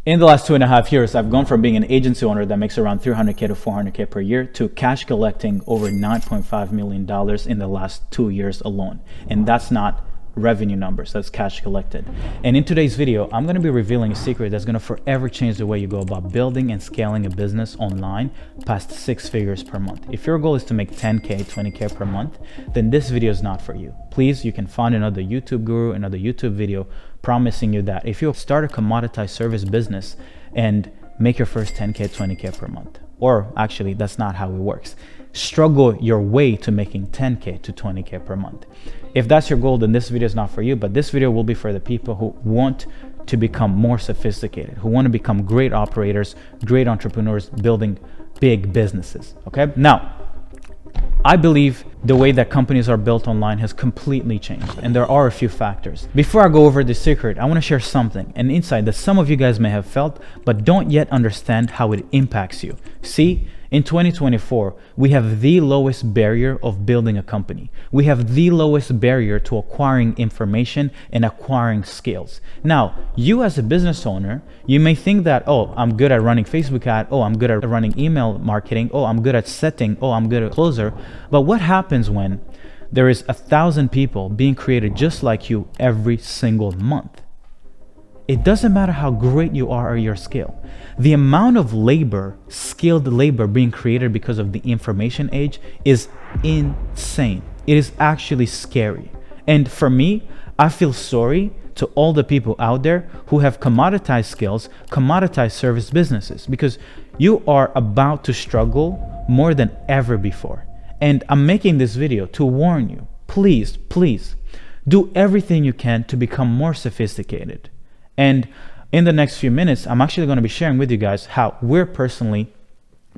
In the last 2.5 years, I've gone from being an agency owner that makes around 300K to 400K per year to cash collecting over $9.5 million in the last 2 years alone. And that's not revenue numbers, that's cash collected. And in today's video, I'm going to be revealing a secret that's going to forever change the way you go about building and scaling a business online past 6 figures per month. If your goal is to make 10K, 20K per month, then this video is not for you. Please, you can find another YouTube guru, another YouTube video promising you that if you start a commoditized service business and make your first 10K, 20K per month, or actually that's not how it works. Struggle your way to making 10K to 20K per month. If that's your goal, then this video is not for you, but this video will be for the people who want to become more sophisticated, who want to become great operators, great entrepreneurs, building big businesses, okay? Now, I believe the way that companies are built online has completely changed, and there are a few factors. Before I go over the secret, I want to share something, an insight that some of you guys may have felt, but don't yet understand how it impacts you. See, in 2024, we have the lowest barrier of building a company. We have the lowest barrier to acquiring information and acquiring skills. Now, you as a business owner, you may think that, oh, I'm good at running Facebook ad, oh, I'm good at running email marketing, oh, I'm good at setting, oh, I'm good at closer. But what happens when there is 1,000 people being created just like you every single month? It doesn't matter how great you are or your skill. The amount of labor, skilled labor being created because of the information age is insane. It is actually scary. And for me, I feel sorry to all the people out there who have commoditized skills, commoditized service businesses, because you are about to struggle more than ever before. And I'm making this video to warn you, please, please, do everything you can to become more sophisticated. And in the next few minutes, I'm actually going to be sharing with you guys how we're personally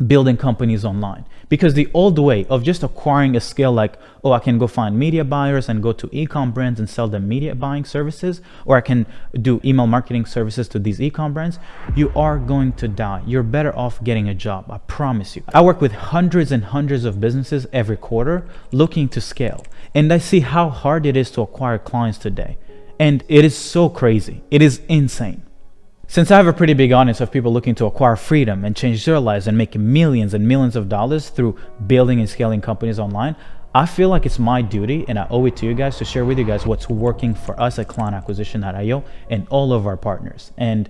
building companies online. Because the old way of just acquiring a skill like, oh, I can go find media buyers and go to e-com brands and sell them media buying services, or I can do email marketing services to these e-com brands, you are going to die. You're better off getting a job, I promise you. I work with hundreds and hundreds of businesses every quarter looking to scale. And I see how hard it is to acquire clients today. And it is so crazy. It is insane. Since I have a pretty big audience of people looking to acquire freedom and change their lives and make millions and millions of dollars through building and scaling companies online, I feel like it's my duty and I owe it to you guys to share with you guys what's working for us at clientacquisition.io and all of our partners. And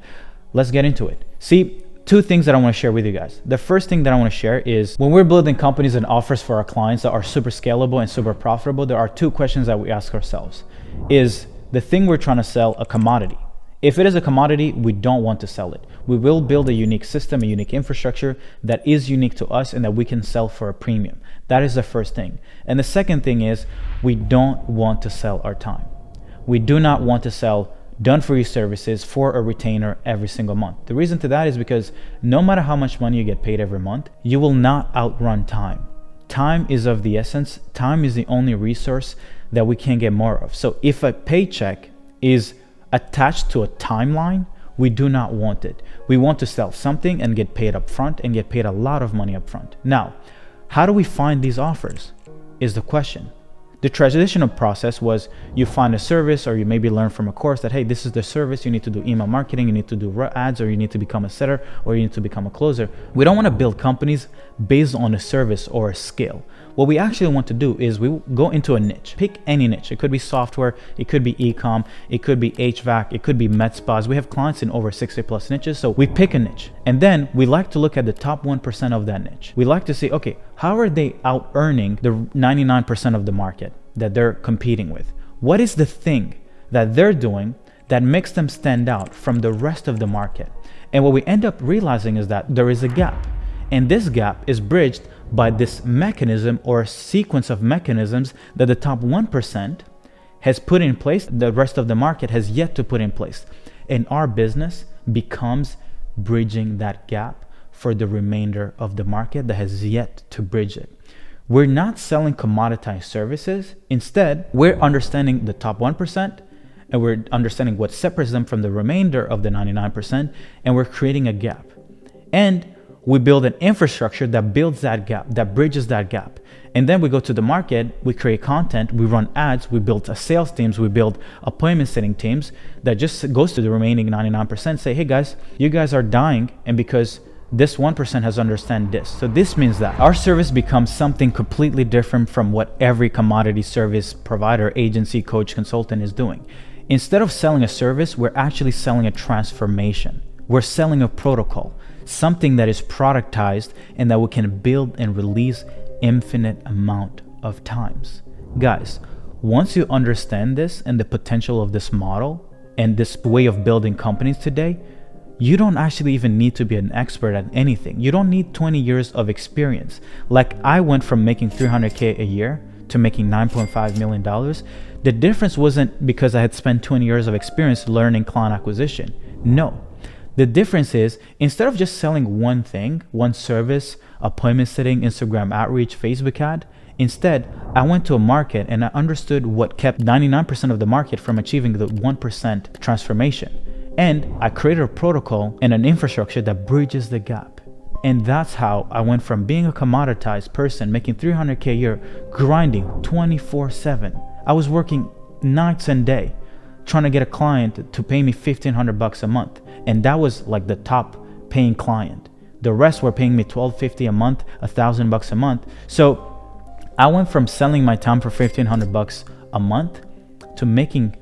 let's get into it. See, 2 things that I want to share with you guys. The first thing that I want to share is when we're building companies and offers for our clients that are super scalable and super profitable, there are 2 questions that we ask ourselves. Is the thing we're trying to sell a commodity? If it is a commodity, we don't want to sell it. We will build a unique system, a unique infrastructure that is unique to us and that we can sell for a premium. That is the first thing. And the second thing is we don't want to sell our time. We do not want to sell done-for-you services for a retainer every single month. The reason to that is because no matter how much money you get paid every month, you will not outrun time. Time is of the essence. Time is the only resource that we can get more of. So if a paycheck is attached to a timeline, we do not want it. We want to sell something and get paid up front and get paid a lot of money up front. Now, how do we find these offers is the question. The traditional process was you find a service or you maybe learn from a course that, hey, this is the service, you need to do email marketing, you need to do ads, or you need to become a setter, or you need to become a closer. We don't want to build companies based on a service or a skill. What we actually want to do is we go into a niche. Pick any niche. It could be software, it could be e-com, it could be HVAC, it could be med spas. We have clients in over 60 plus niches. So we pick a niche and then we like to look at the top 1% of that niche. We like to see, okay, how are they out earning the 99% of the market that they're competing with? What is the thing that they're doing that makes them stand out from the rest of the market? And what we end up realizing is that there is a gap. And this gap is bridged by this mechanism or a sequence of mechanisms that the top 1% has put in place, the rest of the market has yet to put in place. And our business becomes bridging that gap for the remainder of the market that has yet to bridge it. We're not selling commoditized services. Instead, we're understanding the top 1% and we're understanding what separates them from the remainder of the 99%, and we're creating a gap. And we build an infrastructure that builds that gap, that bridges that gap. And then we go to the market, we create content, we run ads, we build a sales teams, we build appointment setting teams that just goes to the remaining 99%, say, hey guys, you guys are dying, and because this 1% has understand this. So this means that our service becomes something completely different from what every commodity service provider, agency, coach, consultant is doing. Instead of selling a service, we're actually selling a transformation. We're selling a protocol, something that is productized and that we can build and release infinite amount of times. Guys, once you understand this and the potential of this model and this way of building companies today, you don't actually even need to be an expert at anything. You don't need 20 years of experience. Like I went from making $300K a year to making $9.5 million. The difference wasn't because I had spent 20 years of experience learning client acquisition. No. The difference is, instead of just selling one thing, one service, appointment setting, Instagram outreach, Facebook ad, instead, I went to a market and I understood what kept 99% of the market from achieving the 1% transformation. And I created a protocol and an infrastructure that bridges the gap. And that's how I went from being a commoditized person, making $300K a year, grinding 24/7. I was working nights and day, trying to get a client to pay me $1,500 a month. And that was like the top paying client. The rest were paying me $1,250 a month, $1,000 a month. So I went from selling my time for $1,500 a month to making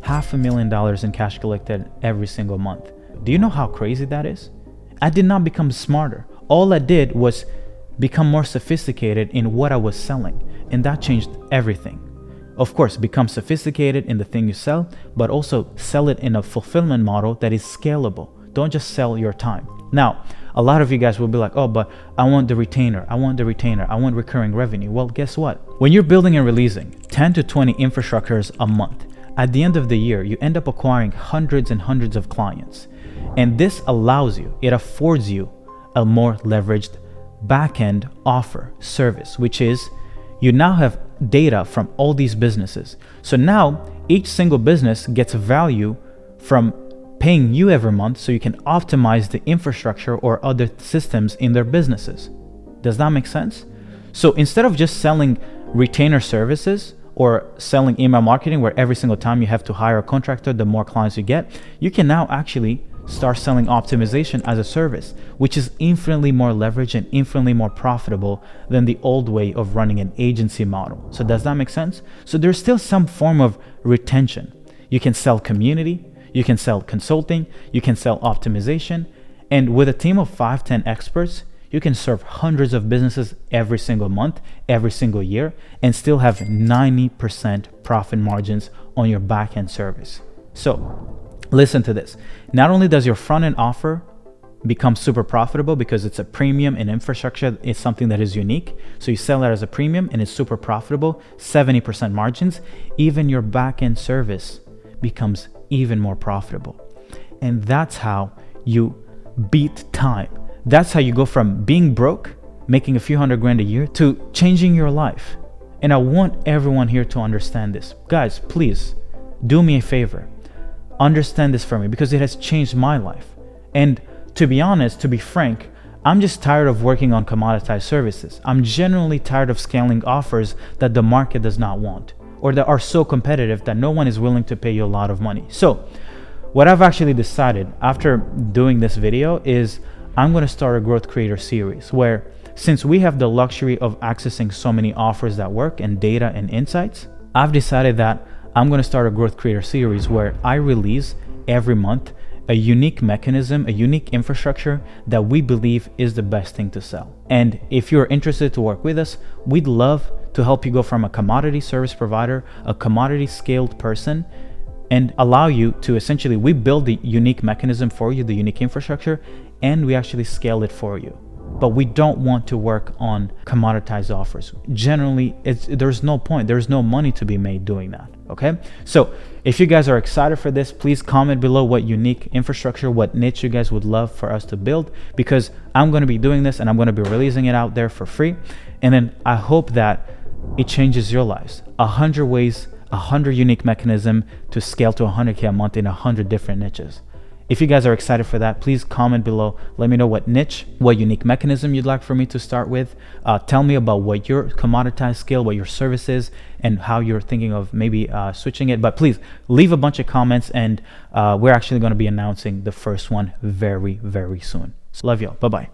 $500,000 in cash collected every single month. Do you know how crazy that is? I did not become smarter. All I did was become more sophisticated in what I was selling. And that changed everything. Of course, become sophisticated in the thing you sell, but also sell it in a fulfillment model that is scalable. Don't just sell your time. Now, a lot of you guys will be like, oh, but I want the retainer. I want recurring revenue. Well, guess what? When you're building and releasing 10 to 20 infrastructures a month, at the end of the year, you end up acquiring hundreds and hundreds of clients. And this allows you, it affords you a more leveraged backend offer service, which is you now have data from all these businesses. So now each single business gets value from paying you every month so you can optimize the infrastructure or other systems in their businesses. Does that make sense? So instead of just selling retainer services or selling email marketing where every single time you have to hire a contractor, the more clients you get, you can now actually start selling optimization as a service, which is infinitely more leveraged and infinitely more profitable than the old way of running an agency model. So does that make sense? So there's still some form of retention. You can sell community, you can sell consulting, you can sell optimization, and with a team of 5-10 experts, you can serve hundreds of businesses every single month, every single year, and still have 90% profit margins on your back-end service. So listen to this. Not only does your front-end offer become super profitable because it's a premium and infrastructure is something that is unique, so you sell that as a premium and it's super profitable, 70% margins, even your back-end service becomes even more profitable. And that's how you beat time. That's how you go from being broke, making a few $100,000 a year, to changing your life. And I want everyone here to understand this. Guys, please do me a favor. Understand this for me because it has changed my life. And to be honest, to be frank, I'm just tired of working on commoditized services. I'm genuinely tired of scaling offers that the market does not want or that are so competitive that no one is willing to pay you a lot of money. So what I've actually decided after doing this video is I'm going to start a growth creator series where, since we have the luxury of accessing so many offers that work and data and insights, I've decided that I'm going to start a growth creator series where I release every month a unique mechanism, a unique infrastructure that we believe is the best thing to sell. And if you're interested to work with us, we'd love to help you go from a commodity service provider, a commodity scaled person, and allow you to essentially, we build the unique mechanism for you, the unique infrastructure, and we actually scale it for you. But we don't want to work on commoditized offers. Generally, there's no point. There's no money to be made doing that. Okay? So if you guys are excited for this, please comment below what unique infrastructure, what niche you guys would love for us to build, because I'm going to be doing this and I'm going to be releasing it out there for free. And then I hope that it changes your lives. 100 ways, 100 unique mechanism to scale to 100K a month in 100 different niches. If you guys are excited for that, please comment below. Let me know what niche, what unique mechanism you'd like for me to start with. Tell me about what your commoditized skill, what your service is, and how you're thinking of maybe switching it. But please leave a bunch of comments, and we're actually going to be announcing the first one very, very soon. So love y'all. Bye-bye.